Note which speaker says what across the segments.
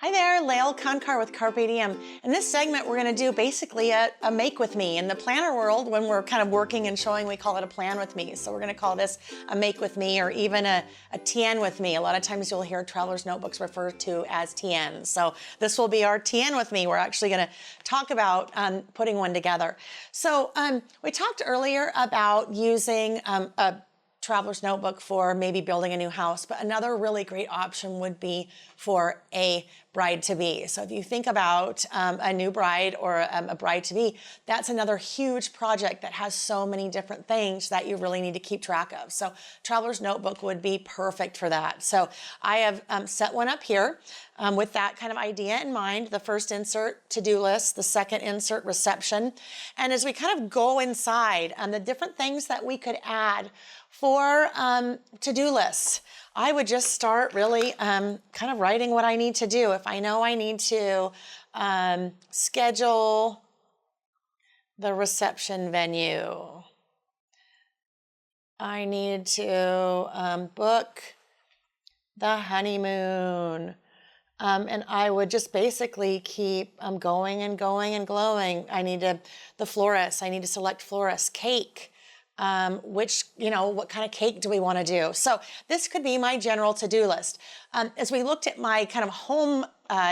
Speaker 1: Hi there, Layle Koncar with Carpe Diem. In this segment, we're going to do basically a make with me. In the planner world, when we're kind of working and showing, we call it a plan with me. So we're going to call this a make with me, or even a TN with me. A lot of times you'll hear traveler's notebooks referred to as TNs. So this will be our TN with me. We're actually going to talk about putting one together. So we talked earlier about using a traveler's notebook for maybe building a new house, but another really great option would be for a bride-to-be. So if you think about a new bride or a bride-to-be, that's another huge project that has so many different things that you really need to keep track of. So traveler's notebook would be perfect for that. So I have set one up here with that kind of idea in mind. The first insert, to-do list, the second insert, reception. And as we kind of go inside, the different things that we could add for to-do lists, I would just start really kind of writing what I need to do. If I know I need to schedule the reception venue, I need to book the honeymoon, and I would just basically keep going and going and glowing. I need the florist, I need to select florist, cake. What kind of cake do we want to do? So this could be my general to-do list. As we looked at my kind of home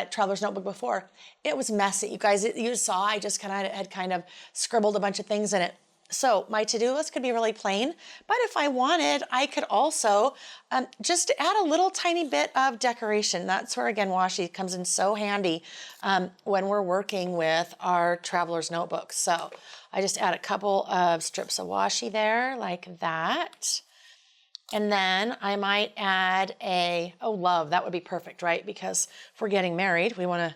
Speaker 1: traveler's notebook before, it was messy. You guys, you saw I just had kind of scribbled a bunch of things in it. So my to-do list could be really plain, but if I wanted, I could also just add a little tiny bit of decoration. That's where, again, washi comes in so handy when we're working with our traveler's notebooks. So I just add a couple of strips of washi there, like that. And then I might add love. That would be perfect, right? Because if we're getting married, we want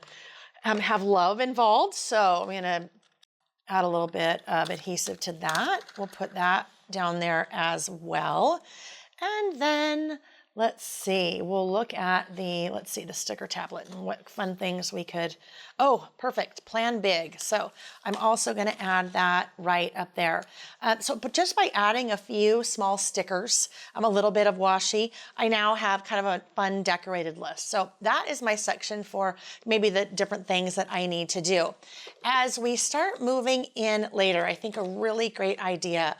Speaker 1: to have love involved. So I'm going to add a little bit of adhesive to that. We'll put that down there as well. And then let's see, we'll look at the sticker tablet and what fun things we could, perfect, plan big. So I'm also gonna add that right up there. But just by adding a few small stickers, a little bit of washi, I now have kind of a fun decorated list. So that is my section for maybe the different things that I need to do. As we start moving in later, I think a really great idea,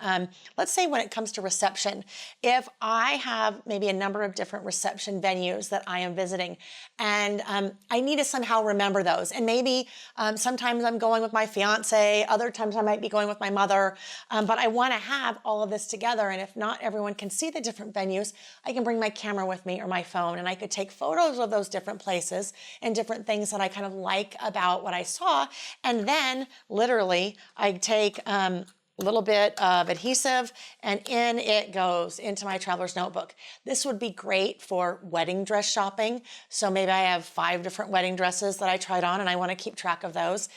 Speaker 1: let's say when it comes to reception, if I have maybe a number of different reception venues that I am visiting, and I need to somehow remember those. And maybe sometimes I'm going with my fiance, other times I might be going with my mother, but I want to have all of this together. And if not everyone can see the different venues, I can bring my camera with me or my phone, and I could take photos of those different places and different things that I kind of like about what I saw. And then literally I take a little bit of adhesive, and in it goes into my traveler's notebook. This would be great for wedding dress shopping. So maybe I have 5 different wedding dresses that I tried on and I want to keep track of those.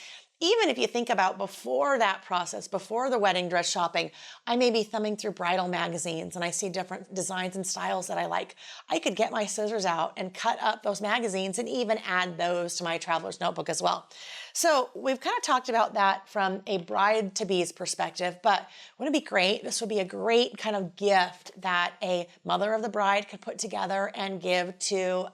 Speaker 1: Even if you think about before that process, before the wedding dress shopping, I may be thumbing through bridal magazines and I see different designs and styles that I like. I could get my scissors out and cut up those magazines and even add those to my traveler's notebook as well. So we've kind of talked about that from a bride-to-be's perspective, but wouldn't it be great? This would be a great kind of gift that a mother of the bride could put together and give to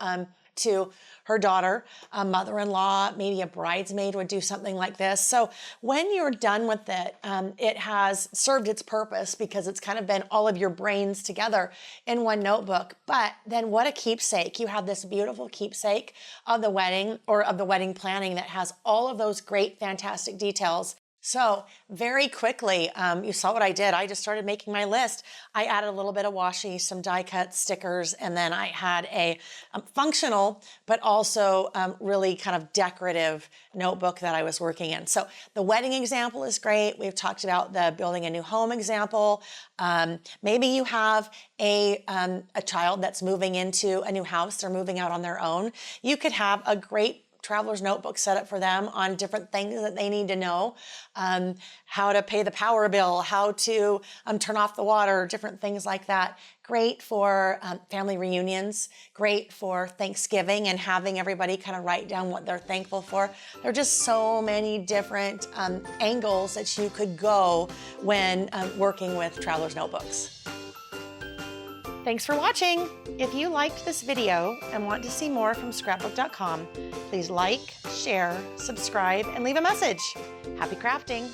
Speaker 1: her daughter, a mother-in-law, maybe a bridesmaid would do something like this. So when you're done with it, it has served its purpose because it's kind of been all of your brains together in one notebook. But then what a keepsake. You have this beautiful keepsake of the wedding or of the wedding planning that has all of those great, fantastic details. So very quickly, you saw what I did. I just started making my list. I added a little bit of washi, some die cut stickers, and then I had a functional, but also really kind of decorative notebook that I was working in. So the wedding example is great. We've talked about the building a new home example. Maybe you have a child that's moving into a new house. They're moving out on their own. You could have a great traveler's notebook set up for them on different things that they need to know, how to pay the power bill, how to turn off the water, different things like that. Great for family reunions, great for Thanksgiving and having everybody kind of write down what they're thankful for. There are just so many different angles that you could go when working with traveler's notebooks. Thanks for watching. If you liked this video and want to see more from Scrapbook.com, please like, share, subscribe, and leave a message. Happy crafting!